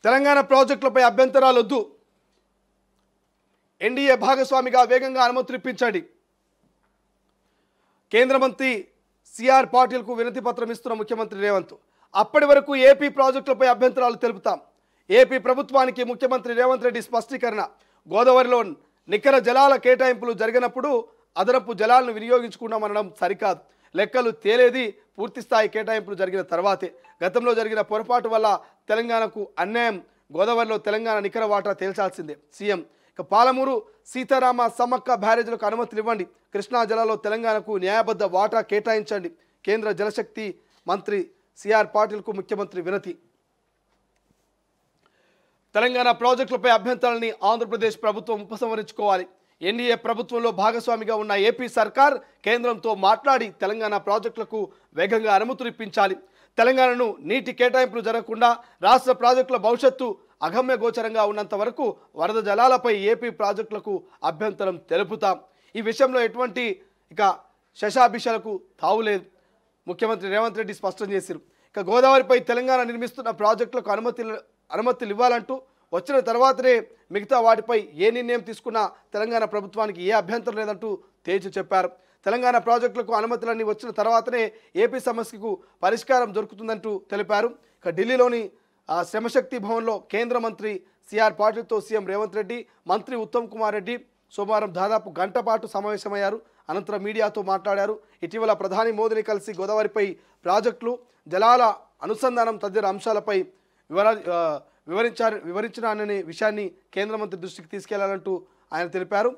తెలంగాణ ప్రాజెక్టులపై అభ్యంతరాలొద్దు, ఎన్డీఏ భాగస్వామిగా వేగంగా అనుమతులు ఇప్పించండి. కేంద్ర మంత్రి సిఆర్ పాటిల్కు వినతి పత్రం ఇస్తున్న ముఖ్యమంత్రి రేవంత్. అప్పటి వరకు ఏపీ ప్రాజెక్టులపై అభ్యంతరాలు తెలుపుతాం. ఏపీ ప్రభుత్వానికి ముఖ్యమంత్రి రేవంత్ రెడ్డి స్పష్టీకరణ. గోదావరిలో నికర జలాల కేటాయింపులు జరిగినప్పుడు అదనపు జలాలను వినియోగించుకున్నామనడం సరికాదు. లెక్కలు తేలేది పూర్తిస్థాయి కేటాయింపులు జరిగిన తర్వాతే. గతంలో జరిగిన పొరపాటు వల్ల తెలంగాణకు అన్యాయం. గోదావరిలో తెలంగాణ నికర వాటా తేల్చాల్సిందే. సీఎం. ఇక పాలమూరు సీతారామ సమ్మక్క బ్యారేజ్లకు అనుమతులు ఇవ్వండి. కృష్ణా జలాల్లో తెలంగాణకు న్యాయబద్ధ వాటా కేటాయించండి. కేంద్ర జలశక్తి మంత్రి సిఆర్ పాటిల్కు ముఖ్యమంత్రి వినతి. తెలంగాణ ప్రాజెక్టులపై అభ్యంతరాలని ఆంధ్రప్రదేశ్ ప్రభుత్వం ఉపసంహరించుకోవాలి. ఎన్డీఏ ప్రభుత్వంలో భాగస్వామిగా ఉన్న ఏపీ సర్కార్ కేంద్రంతో మాట్లాడి తెలంగాణ ప్రాజెక్టులకు వేగంగా అనుమతులు ఇప్పించాలి. తెలంగాణను నీటి కేటాయింపులు జరగకుండా రాష్ట్ర ప్రాజెక్టుల భవిష్యత్తు అగమ్య గోచరంగా ఉన్నంత వరకు వరద జలాలపై ఏపీ ప్రాజెక్టులకు అభ్యంతరం తెలుపుతాం. ఈ విషయంలో ఎటువంటి శషాభిషలకు తావులేదు. ముఖ్యమంత్రి రేవంత్ రెడ్డి స్పష్టం చేశారు. ఇక గోదావరిపై తెలంగాణ నిర్మిస్తున్న ప్రాజెక్టులకు అనుమతులు ఇవ్వాలంటూ వచ్చిన తర్వాతనే మిగతా వాటిపై ఏ నిర్ణయం తీసుకున్నా తెలంగాణ ప్రభుత్వానికి ఏ అభ్యంతరం లేదంటూ తేల్చి చెప్పారు. తెలంగాణ ప్రాజెక్టులకు అనుమతులన్నీ వచ్చిన తర్వాతనే ఏపీ సమస్యకు పరిష్కారం దొరుకుతుందంటూ తెలిపారు. ఇక ఢిల్లీలోని శ్రమశక్తి భవన్లో కేంద్ర మంత్రి సిఆర్ పాటిల్తో సీఎం రేవంత్ రెడ్డి, మంత్రి ఉత్తమ్ కుమార్ రెడ్డి సోమవారం దాదాపు గంట పాటు సమావేశమయ్యారు. అనంతరం మీడియాతో మాట్లాడారు. ఇటీవల ప్రధాని మోదీని కలిసి గోదావరిపై ప్రాజెక్టులు, జలాల అనుసంధానం తదితర అంశాలపై వివరించారనే విషయాన్ని కేంద్ర మంత్రి దృష్టికి తీసుకెళ్లాలంటూ ఆయన తెలిపారు.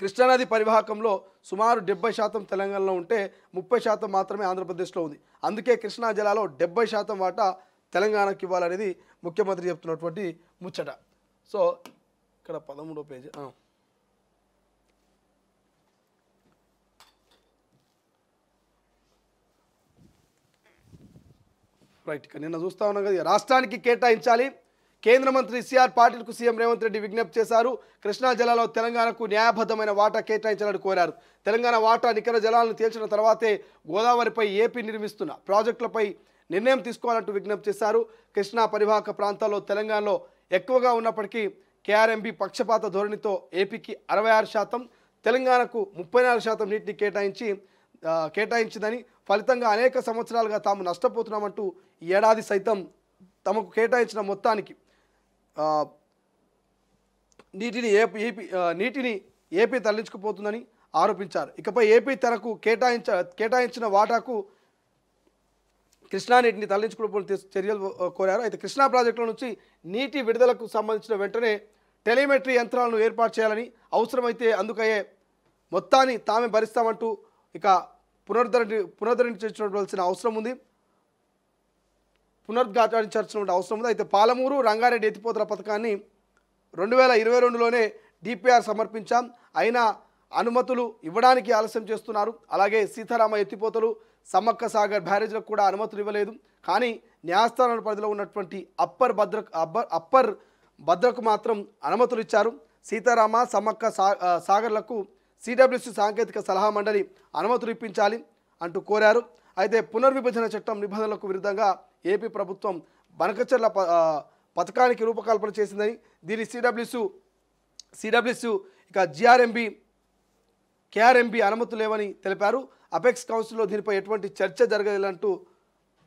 కృష్ణానది పరివాహకంలో సుమారు 70% తెలంగాణలో ఉంటే 30% మాత్రమే ఆంధ్రప్రదేశ్లో ఉంది. అందుకే కృష్ణా జలాలో 70% వాటా తెలంగాణకి ఇవ్వాలనేది ముఖ్యమంత్రి చెప్తున్నటువంటి ముచ్చట. సో ఇక్కడ 13వ పేజీ. రైట్. ఇక నిన్న చూస్తా ఉన్నాం కదా, రాష్ట్రానికి కేటాయించాలి. కేంద్ర మంత్రి సిఆర్ పాటిల్కు సీఎం రేవంత్ రెడ్డి విజ్ఞప్తి చేశారు. కృష్ణా జలాల్లో తెలంగాణకు న్యాయబద్ధమైన వాటా కేటాయించాలని కోరారు. తెలంగాణ వాటా నికర జలాలను తేల్చిన తర్వాతే గోదావరిపై ఏపీ నిర్మిస్తున్న ప్రాజెక్టులపై నిర్ణయం తీసుకోవాలంటూ విజ్ఞప్తి చేశారు. కృష్ణా పరివాహక ప్రాంతాల్లో తెలంగాణలో ఎక్కువగా ఉన్నప్పటికీ కేఆర్ఎంబీ పక్షపాత ధోరణితో ఏపీకి 66%, తెలంగాణకు 34% నీటిని కేటాయించిందని, ఫలితంగా అనేక సంవత్సరాలుగా తాము నష్టపోతున్నామంటూ ఈ ఏడాది సైతం తమకు కేటాయించిన మొత్తానికి నీటిని ఏపీ తరలించుకుపోతుందని ఆరోపించారు. ఇకపై ఏపీ తనకు కేటాయించిన వాటాకు కృష్ణా నీటిని తరలించుకునే చర్యలు కోరారు. అయితే కృష్ణా ప్రాజెక్టుల నుంచి నీటి విడుదలకు సంబంధించిన వెంటనే టెలిమెట్రీ యంత్రాలను ఏర్పాటు చేయాలని, అవసరమైతే అందుకయ్యే మొత్తాన్ని తామే భరిస్తామంటూ ఇక పునరుద్ధరించాల్సిన అవసరం ఉంది. అయితే పాలమూరు రంగారెడ్డి ఎత్తిపోతల పథకాన్ని 2022లోనే డిపిఆర్ సమర్పించాం. అయినా అనుమతులు ఇవ్వడానికి ఆలస్యం చేస్తున్నారు. అలాగే సీతారామ ఎత్తిపోతలు, సమ్మక్క సాగర్ బ్యారేజ్లకు కూడా అనుమతులు ఇవ్వలేదు. కానీ న్యాయస్థానాల పరిధిలో ఉన్నటువంటి అప్పర్ భద్రకు మాత్రం అనుమతులు ఇచ్చారు. సీతారామ, సమ్మక్క సాగర్లకు సిడబ్ల్యూసి సాంకేతిక సలహా మండలి అనుమతులు ఇప్పించాలి అంటూ కోరారు. అయితే పునర్విభజన చట్టం నిబంధనలకు విరుద్ధంగా ఏపీ ప్రభుత్వం బనకచర్ల పథకానికి రూపకల్పన చేసిందని, దీని సిడబ్ల్యూసి ఇక కేఆర్ఎంబీ అనుమతులు లేవని తెలిపారు. అపెక్స్ కౌన్సిల్లో దీనిపై ఎటువంటి చర్చ జరగలేదంటూ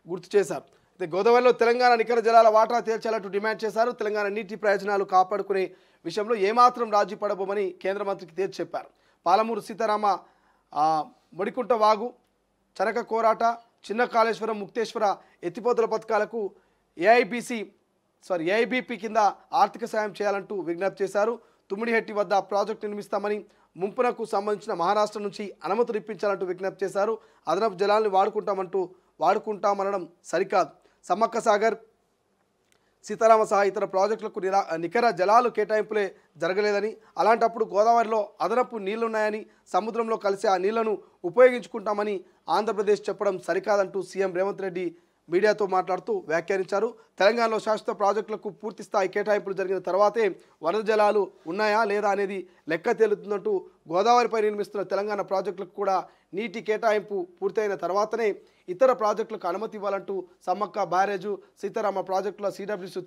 గుర్తు చేశారు. అయితే గోదావరిలో తెలంగాణ నికర జలాల వాటా తేల్చాలంటూ డిమాండ్ చేశారు. తెలంగాణ నీటి ప్రయోజనాలు కాపాడుకునే విషయంలో ఏమాత్రం రాజీ పడబోమని కేంద్ర మంత్రికి తేల్చి చెప్పారు. పాలమూరు సీతారామ, మొడికుంట వాగు, చనక కోరాట, చిన్న కాళేశ్వరం, ముక్తేశ్వర ఎత్తిపోతల పథకాలకు ఏఐబీపీ కింద ఆర్థిక సాయం చేయాలంటూ విజ్ఞప్తి చేశారు. తుమ్మిడిహెట్టి వద్ద ప్రాజెక్టు నిర్మిస్తామని, ముంపునకు సంబంధించిన మహారాష్ట్ర నుంచి అనుమతులు ఇప్పించాలంటూ విజ్ఞప్తి చేశారు. అదనపు జలాలను వాడుకుంటామనడం సరికాదు. సమ్మక్క సాగర్, సీతారామ సహా ఇతర ప్రాజెక్టులకు నికర జలాలు కేటాయింపులే జరగలేదని, అలాంటప్పుడు గోదావరిలో అదనపు నీళ్లున్నాయని, సముద్రంలో కలిసి ఆ నీళ్లను ఉపయోగించుకుంటామని ఆంధ్రప్రదేశ్ చెప్పడం సరికాదంటూ సీఎం రేవంత్ రెడ్డి మీడియాతో మాట్లాడుతూ వ్యాఖ్యానించారు. తెలంగాణలో శాశ్వత ప్రాజెక్టులకు పూర్తి స్థాయి కేటాయింపులు జరిగిన తర్వాతే వరద జలాలు ఉన్నాయా లేదా అనేది లెక్క తేలుతుందంటూ గోదావరిపై నిర్మిస్తున్న తెలంగాణ ప్రాజెక్టులకు కూడా నీటి కేటాయింపు పూర్తయిన తర్వాతనే ఇతర ప్రాజెక్టులకు అనుమతి ఇవ్వాలంటూ సమ్మక్క బ్యారేజు సీతారామ ప్రాజెక్టుల సిడబ్ల్యూసీ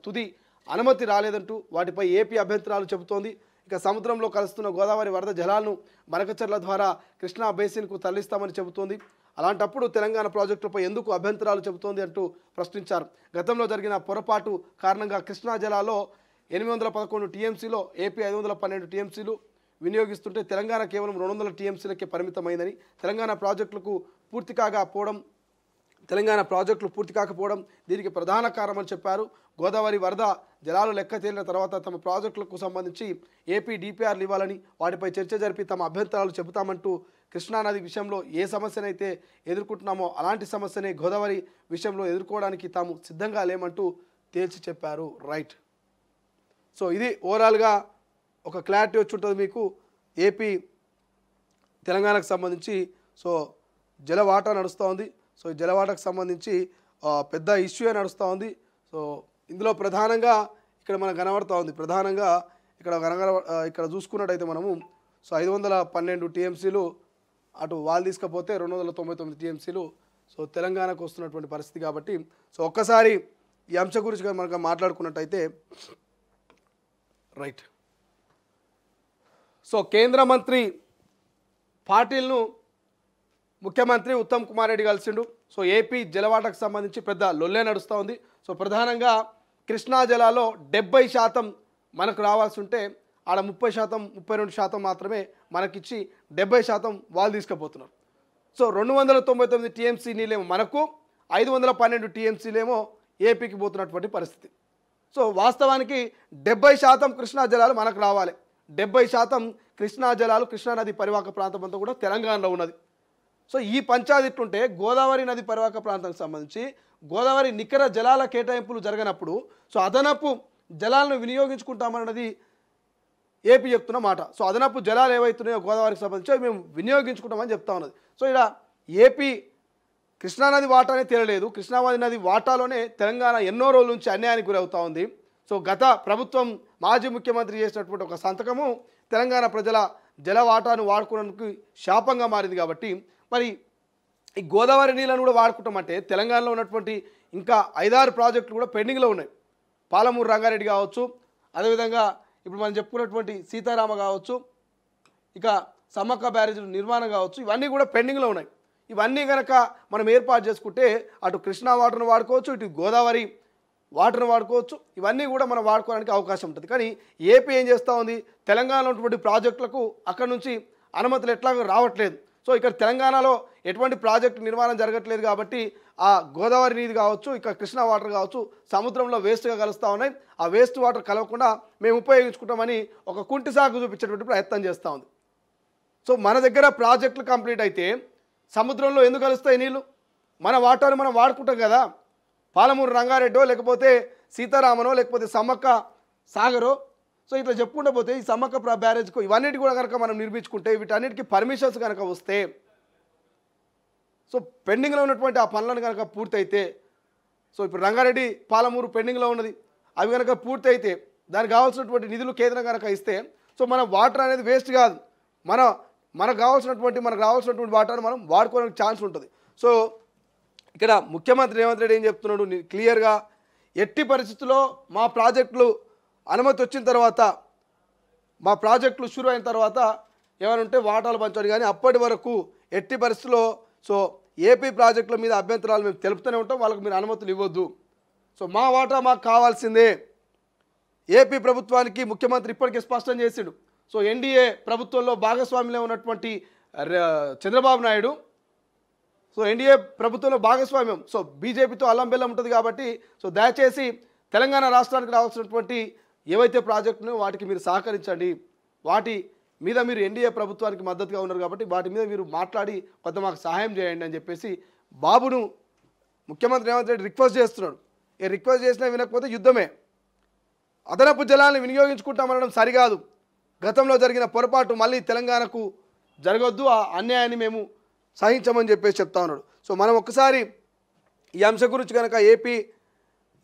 తుది అనుమతి రాలేదంటూ వాటిపై ఏపీ అభ్యంతరాలు చెబుతోంది. ఇక సముద్రంలో కలుస్తున్న గోదావరి వరద జలాలను మరకచర్ల ద్వారా కృష్ణా బేసిన్కు తరలిస్తామని చెబుతోంది. అలాంటప్పుడు తెలంగాణ ప్రాజెక్టులపై ఎందుకు అభ్యంతరాలు చెబుతోంది అంటూ ప్రశ్నించారు. గతంలో జరిగిన పొరపాటు కారణంగా కృష్ణా జలాల్లో 811 టీఎంసీలో ఏపీ 512 టీఎంసీలు వినియోగిస్తుంటే తెలంగాణ కేవలం 200 టీఎంసీలకే పరిమితమైందని, తెలంగాణ ప్రాజెక్టులు పూర్తి కాకపోవడం దీనికి ప్రధాన కారణమని చెప్పారు. గోదావరి వరద జలాలు లెక్క తేలిన తర్వాత తమ ప్రాజెక్టులకు సంబంధించి ఏపీ డిపిఆర్లు ఇవ్వాలని, వాటిపై చర్చ జరిపి తమ అభ్యంతరాలు చెబుతామంటూ కృష్ణానది విషయంలో ఏ సమస్యనైతే ఎదుర్కొంటున్నామో అలాంటి సమస్యనే గోదావరి విషయంలో ఎదుర్కోవడానికి తాము సిద్ధంగా లేమంటూ తేల్చి చెప్పారు. రైట్. సో ఇది ఓవరాల్గా ఒక క్లారిటీ వచ్చి ఉంటుంది మీకు. ఏపీ తెలంగాణకు సంబంధించి సో జలవాటా నడుస్తూ ఉంది. సో ఈ జలవాటాకు సంబంధించి పెద్ద ఇష్యూ నడుస్తూ ఉంది. సో ఇందులో ప్రధానంగా ఇక్కడ మనకు కనబడుతూ ఉంది. ప్రధానంగా ఇక్కడ చూసుకున్నట్టయితే మనము సో 512 టీఎంసీలు అటు వాళ్ళు తీసుకపోతే 299 టీఎంసీలు సో తెలంగాణకు వస్తున్నటువంటి పరిస్థితి. కాబట్టి సో ఒక్కసారి ఈ అంశం గురించి మనకు మాట్లాడుకున్నట్టయితే రైట్. సో కేంద్ర మంత్రి పాటిల్ను ముఖ్యమంత్రి ఉత్తమ్ కుమార్ రెడ్డి కలిసిండు. సో ఏపీ జలవాటకు సంబంధించి పెద్ద లొల్లే నడుస్తూ ఉంది. సో ప్రధానంగా కృష్ణా జలాల్లో 70% మనకు రావాల్సి ఉంటే ఆడ 30%, 32% మాత్రమే మనకిచ్చి 70% వాళ్ళు తీసుకుపోతున్నారు. సో 299 టీఎంసీ నీళ్ళేమో మనకు, 512 టీఎంసీలేమో ఏపీకి పోతున్నటువంటి పరిస్థితి. సో వాస్తవానికి 70% కృష్ణా జలాలు మనకు రావాలి. 70% కృష్ణా జలాలు కృష్ణానది పరివాహక ప్రాంతం అంతా కూడా తెలంగాణలో ఉన్నది. సో ఈ పంచాయతీ ఇట్లుంటే గోదావరి నది పరివాహక ప్రాంతానికి సంబంధించి గోదావరి నికర జలాల కేటాయింపులు జరగనప్పుడు సో అదనపు జలాలను వినియోగించుకుంటామన్నది ఏపీ చెప్తున్న మాట. సో అదనపు జలాలు ఏవైతున్నాయో గోదావరికి సంబంధించి అవి మేము వినియోగించుకుంటామని చెప్తా ఉన్నది. సో ఇక్కడ ఏపీ కృష్ణానది వాటానే తేలలేదు. కృష్ణానది నది వాటాలోనే తెలంగాణ ఎన్నో రోజుల నుంచి అన్యాయానికి గురవుతూ ఉంది. సో గత ప్రభుత్వం మాజీ ముఖ్యమంత్రి చేసినటువంటి ఒక సంతకము తెలంగాణ ప్రజల జల వాటాను వాడుకోవడానికి శాపంగా మారింది. కాబట్టి మరి ఈ గోదావరి నీళ్ళను కూడా వాడుకుంటామంటే తెలంగాణలో ఉన్నటువంటి ఇంకా 5-6 ప్రాజెక్టులు కూడా పెండింగ్లో ఉన్నాయి. పాలమూరు రంగారెడ్డి కావచ్చు, అదేవిధంగా ఇప్పుడు మనం చెప్పుకున్నటువంటి సీతారామ కావచ్చు, ఇక సమ్మక్క బ్యారేజ్ నిర్మాణం కావచ్చు, ఇవన్నీ కూడా పెండింగ్లో ఉన్నాయి. ఇవన్నీ కనుక మనం ఏర్పాటు చేసుకుంటే అటు కృష్ణా వాటర్ను వాడుకోవచ్చు, ఇటు గోదావరి వాటర్ను వాడుకోవచ్చు. ఇవన్నీ కూడా మనం వాడుకోవడానికి అవకాశం ఉంటుంది. కానీ ఏపీ ఏం చేస్తూ ఉంది, తెలంగాణలో ఉన్నటువంటి ప్రాజెక్టులకు అక్కడి నుంచి అనుమతులు ఎట్లాగో రావట్లేదు. సో ఇక్కడ తెలంగాణలో ఎటువంటి ప్రాజెక్టు నిర్మాణం జరగట్లేదు. కాబట్టి ఆ గోదావరి నీరు కావచ్చు, ఇక కృష్ణా వాటర్ కావచ్చు సముద్రంలో వేస్ట్గా కలుస్తూ ఉన్నాయి. ఆ వేస్ట్ వాటర్ కలవకుండా మేము ఉపయోగించుకుంటామని ఒక కుంటి సాగు చూపించేటువంటి ప్రయత్నం చేస్తూ ఉంది. సో మన దగ్గర ప్రాజెక్టులు కంప్లీట్ అయితే సముద్రంలో ఎందుకు కలుస్తాయి నీళ్ళు? మన వాటాను మనం వాడుకుంటాం కదా. పాలమూరు రంగారెడ్డో లేకపోతే సీతారామనో లేకపోతే సమ్మక్క సాగరో సో ఇట్లా చెప్పుకుంటూ పోతే ఈ సమ్మక్క బ్యారేజ్కు ఇవన్నిటి కూడా కనుక మనం నిర్మించుకుంటే వీటన్నిటికీ పర్మిషన్స్ కనుక వస్తే సో పెండింగ్లో ఉన్నటువంటి ఆ పనులను కనుక పూర్తయితే సో ఇప్పుడు రంగారెడ్డి పాలమూరు పెండింగ్లో ఉన్నది, అవి కనుక పూర్తయితే దానికి కావాల్సినటువంటి నిధులు కేంద్రం కనుక ఇస్తే సో మన వాటర్ అనేది వేస్ట్ కాదు. మనకు రావాల్సినటువంటి వాటర్ని మనం వాడుకోవడానికి ఛాన్స్ ఉంటుంది. సో ఇక్కడ ముఖ్యమంత్రి రేవంత్ రెడ్డి ఏం చెప్తున్నాడు క్లియర్గా, ఎట్టి పరిస్థితుల్లో మా ప్రాజెక్టులు అనుమతి వచ్చిన తర్వాత మా ప్రాజెక్టులు షురు అయిన తర్వాత ఏమైనా ఉంటే వాటాలు పంచాలి. కానీ అప్పటి వరకు ఎట్టి పరిస్థితుల్లో సో ఏపీ ప్రాజెక్టుల మీద అభ్యంతరాలు మేము తెలుపుతూనే ఉంటాం, వాళ్ళకు మీరు అనుమతులు ఇవ్వద్దు. సో మా వాటా మాకు కావాల్సిందే. ఏపీ ప్రభుత్వానికి ముఖ్యమంత్రి ఇప్పటికే స్పష్టం చేసిండు. సో ఎన్డీఏ ప్రభుత్వంలో భాగస్వామ్యంలో ఉన్నటువంటి చంద్రబాబు నాయుడు సో ఎన్డీఏ ప్రభుత్వంలో భాగస్వామ్యం సో బీజేపీతో అల్లం బెల్లం ఉంటుంది. కాబట్టి సో దయచేసి తెలంగాణ రాష్ట్రానికి రావాల్సినటువంటి ఏవైతే ప్రాజెక్టును వాటికి మీరు సహకరించండి, వాటి మీద మీరు ఎన్డీఏ ప్రభుత్వానికి మద్దతుగా ఉన్నారు కాబట్టి వాటి మీద మీరు మాట్లాడి కొంత మాకు సహాయం చేయండి అని చెప్పేసి బాబును ముఖ్యమంత్రి రేవంత్ రెడ్డి రిక్వెస్ట్ చేస్తున్నాడు. ఏ రిక్వెస్ట్ చేసినా వినకపోతే యుద్ధమే. అదనపు జలాలను వినియోగించుకుంటామనడం సరికాదు. గతంలో జరిగిన పొరపాటు మళ్ళీ తెలంగాణకు జరగొద్దు, ఆ అన్యాయాన్ని మేము సహించమని చెప్పేసి చెప్తా ఉన్నాడు. సో మనం ఒక్కసారి ఈ అంశం గురించి కనుక ఏపీ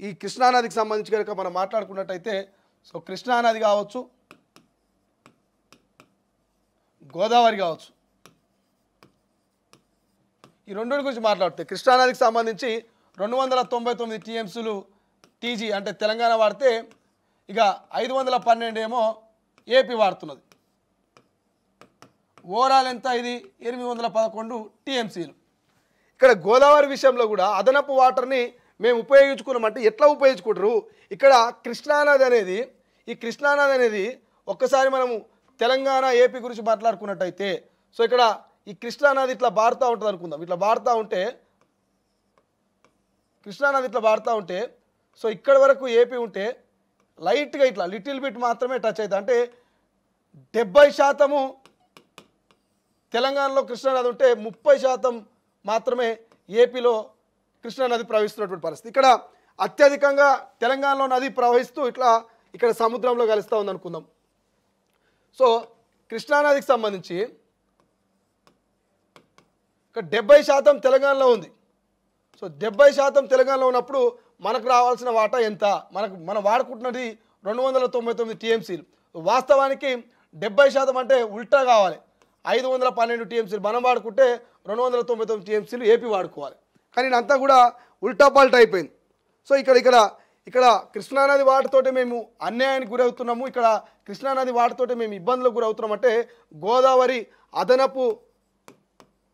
ఈ కృష్ణానదికి సంబంధించి కనుక మనం మాట్లాడుకున్నట్టయితే సో కృష్ణానది కావచ్చు, గోదావరి కావచ్చు, ఈ రెండింటి గురించి మాట్లాడితే కృష్ణానదికి సంబంధించి 299 టీఎంసీలు టీజీ అంటే తెలంగాణ వాడితే ఇక 512 ఏమో ఏపీ వాడుతున్నది. ఓవరాల్ ఎంత? ఇది 811 టీఎంసీలు. ఇక్కడ గోదావరి విషయంలో కూడా అదనపు వాటర్ని మేము ఉపయోగించుకున్నామంటే ఎట్లా ఉపయోగించుకుంటారు? ఇక్కడ ఈ కృష్ణానది అనేది ఒక్కసారి మనము తెలంగాణ ఏపీ గురించి మాట్లాడుకున్నట్టయితే సో ఇక్కడ ఈ కృష్ణానది ఇట్లా బారుతూ ఉంటుంది అనుకుందాం. ఇట్లా బారుతూ ఉంటే కృష్ణానది ఇట్లా బారుతూ ఉంటే సో ఇక్కడ వరకు ఏపీ ఉంటే లైట్గా ఇట్లా లిటిల్ బిట్ మాత్రమే టచ్ అవుతుంది. అంటే 70% తెలంగాణలో కృష్ణానది ఉంటే 30% మాత్రమే ఏపీలో కృష్ణానది ప్రవహిస్తున్నటువంటి పరిస్థితి. ఇక్కడ అత్యధికంగా తెలంగాణలో నది ప్రవహిస్తూ ఇట్లా ఇక్కడ సముద్రంలో కలుస్తూ ఉంది అనుకుందాం. సో కృష్ణానదికి సంబంధించి ఇక్కడ 70% తెలంగాణలో ఉంది. సో 70% తెలంగాణలో ఉన్నప్పుడు మనకు రావాల్సిన వాటా ఎంత? మనం వాడుకుంటున్నది 299 టీఎంసీలు. వాస్తవానికి 70% అంటే ఉల్టా కావాలి. 512 టీఎంసీలు మనం వాడుకుంటే 299 టీఎంసీలు ఏపీ వాడుకోవాలి. కానీ ఇదంతా కూడా ఉల్టా పాల్టా అయిపోయింది. సో ఇక్కడ కృష్ణానది వాటితోటి మేము అన్యాయానికి గురవుతున్నాము, ఇక్కడ కృష్ణానది వాటితోటి మేము ఇబ్బందులకు గురవుతున్నాం అంటే గోదావరి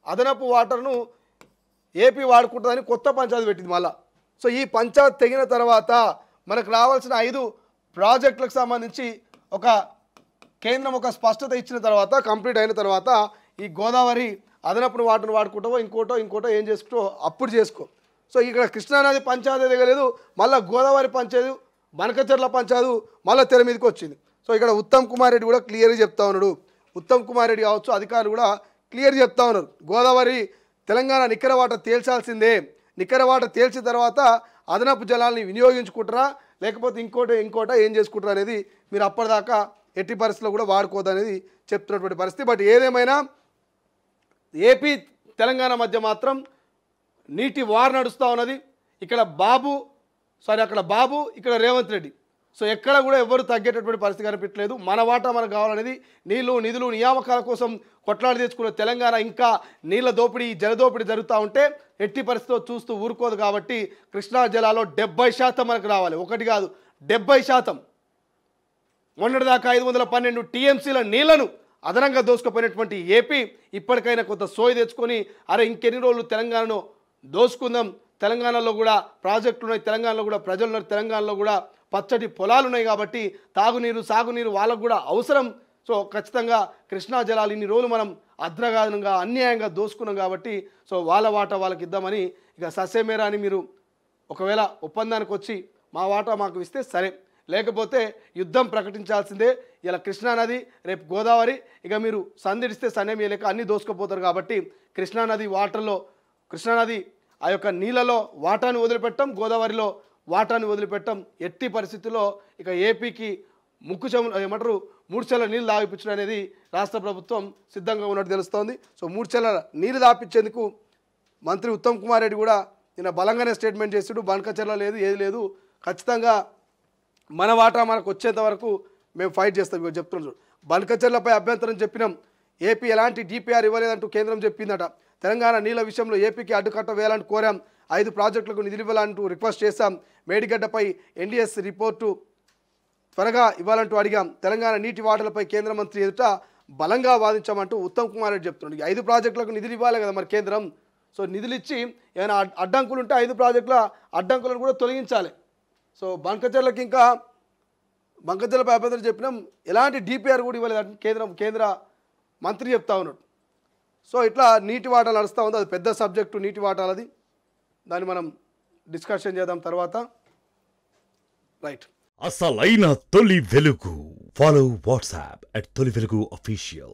అదనపు వాటర్ను ఏపీ వాడుకుంటుందని కొత్త పంచాయతీ పెట్టింది మళ్ళా. సో ఈ పంచాయతీ తెగిన తర్వాత మనకు రావాల్సిన 5 ప్రాజెక్టులకు సంబంధించి కేంద్రం ఒక స్పష్టత ఇచ్చిన తర్వాత కంప్లీట్ అయిన తర్వాత ఈ గోదావరి అదనపు వాటర్ను వాడుకుంటావో ఇంకోటో ఏం చేసుకుంటో అప్పుడు చేసుకో. సో ఇక్కడ కృష్ణానది పంచాయతీ దిగలేదు, మళ్ళీ గోదావరి పంచాయతీ బనకచెర్ల పంచాయతీ మళ్ళీ తెర మీదకి వచ్చింది. సో ఇక్కడ ఉత్తమ్ కుమార్ రెడ్డి కూడా క్లియర్గా చెప్తా ఉన్నాడు. ఉత్తమ్ కుమార్ రెడ్డి కావచ్చు, అధికారులు కూడా క్లియర్ చెప్తా ఉన్నారు. గోదావరి తెలంగాణ నికర వాటా తేల్చాల్సిందే. నికర వాటా తేల్చిన తర్వాత అదనపు జలాల్ని వినియోగించుకుంటారా లేకపోతే ఇంకోట ఏం చేసుకుంటారా అనేది మీరు అప్పటిదాకా ఎట్టి పరిస్థితుల్లో కూడా వాడుకోదనేది చెప్తున్నటువంటి పరిస్థితి. బట్ ఏదేమైనా ఏపీ తెలంగాణ మధ్య మాత్రం నీటి వార్ నడుస్తూ ఉన్నది. అక్కడ బాబు ఇక్కడ రేవంత్ రెడ్డి. సో ఎక్కడ కూడా ఎవరు తగ్గేటటువంటి పరిస్థితి కనిపించలేదు. మన వాటా మనకు కావాలనేది నీళ్లు నిధులు నియామకాల కోసం కొట్లాడి తెచ్చుకున్న తెలంగాణ ఇంకా నీళ్ల దోపిడీ జలదోపిడీ జరుగుతూ ఉంటే ఎట్టి పరిస్థితిలో చూస్తూ ఊరుకోదు. కాబట్టి కృష్ణా జలాల్లో 70% మనకు రావాలి, ఒకటి కాదు 70%. మొన్నటిదాకా 512 టీఎంసీల నీళ్లను అదనంగా దోసుకుపోయినటువంటి ఏపీ ఇప్పటికైనా కొంత సోయి తెచ్చుకొని అరే ఇంకెన్ని రోజులు తెలంగాణను దోసుకుందాం, తెలంగాణలో కూడా ప్రాజెక్టులు ఉన్నాయి, తెలంగాణలో కూడా ప్రజలు ఉన్నారు, తెలంగాణలో కూడా పచ్చటి పొలాలు ఉన్నాయి కాబట్టి తాగునీరు సాగునీరు వాళ్ళకు కూడా అవసరం. సో ఖచ్చితంగా కృష్ణా జలాలు ఇన్ని రోజులు మనం అద్రగానంగా అన్యాయంగా దోసుకున్నాం కాబట్టి సో వాళ్ళ వాటా వాళ్ళకి ఇద్దామని ఇక ససేమేరా అని మీరు ఒకవేళ ఒప్పందానికి వచ్చి మా వాటా మాకు ఇస్తే సరే, లేకపోతే యుద్ధం ప్రకటించాల్సిందే. ఇలా కృష్ణానది రేపు గోదావరి ఇక మీరు సంధిడిస్తే సనేమియలేక అన్నీ దోసుకుపోతారు. కాబట్టి కృష్ణానది ఆ యొక్క నీళ్ళలో వాటాను వదిలిపెట్టం, గోదావరిలో వాటాను వదిలిపెట్టం. ఎట్టి పరిస్థితుల్లో ఇక ఏపీకి మూడ్చెల నీళ్ళు దాపిపించడం అనేది రాష్ట్ర ప్రభుత్వం సిద్ధంగా ఉన్నట్టు తెలుస్తోంది. సో మూడ్చెల నీళ్ళు దాపించేందుకు మంత్రి ఉత్తమ్ కుమార్ రెడ్డి కూడా నిన్న బలంగానే స్టేట్మెంట్ చేసాడు. బనకచెర్ల లేదు, ఏది లేదు, ఖచ్చితంగా మన వాటా మనకు వచ్చేంత వరకు మేము ఫైట్ చేస్తాం. ఇక చెప్తున్నాం, బనకచెర్లపై అభ్యంతరం చెప్పినాం, ఏపీ ఎలాంటి డిపిఆర్ ఇవ్వలేదంటూ కేంద్రం చెప్పిందట. తెలంగాణ నీళ్ళ విషయంలో ఏపీకి అడ్డుకట్ట వేయాలని కోరాం, 5 ప్రాజెక్టులకు నిధులు ఇవ్వాలంటూ రిక్వెస్ట్ చేశాం, మేడిగడ్డపై ఎన్డీఎస్ రిపోర్టు త్వరగా ఇవ్వాలంటూ అడిగాం, తెలంగాణ నీటి వాటలపై కేంద్ర మంత్రి ఎదుట బలంగా వాదించామంటూ ఉత్తమ్ కుమార్ రెడ్డి చెప్తున్నాడు. 5 ప్రాజెక్టులకు నిధులు ఇవ్వాలి కదా మరి కేంద్రం. సో నిధులు ఇచ్చి ఏమైనా అడ్డంకులు ఉంటే 5 ప్రాజెక్టుల అడ్డంకులను కూడా తొలగించాలి. సో బనకచెర్లపై అభ్యంతరం చెప్పినాం, ఎలాంటి డిపిఆర్ కూడా ఇవ్వలేదంటే కేంద్ర మంత్రి చెప్తా ఉన్నాడు. సో ఇట్లా నీటి వాటాలు నడుస్తూ ఉంది. అది పెద్ద సబ్జెక్టు నీటి వాటాలది, దాన్ని మనం డిస్కషన్ చేద్దాం తర్వాత. రైట్, అసలైన తొలి వెలుగు. ఫాలో వాట్సాప్ @తొలి వెలుగు official.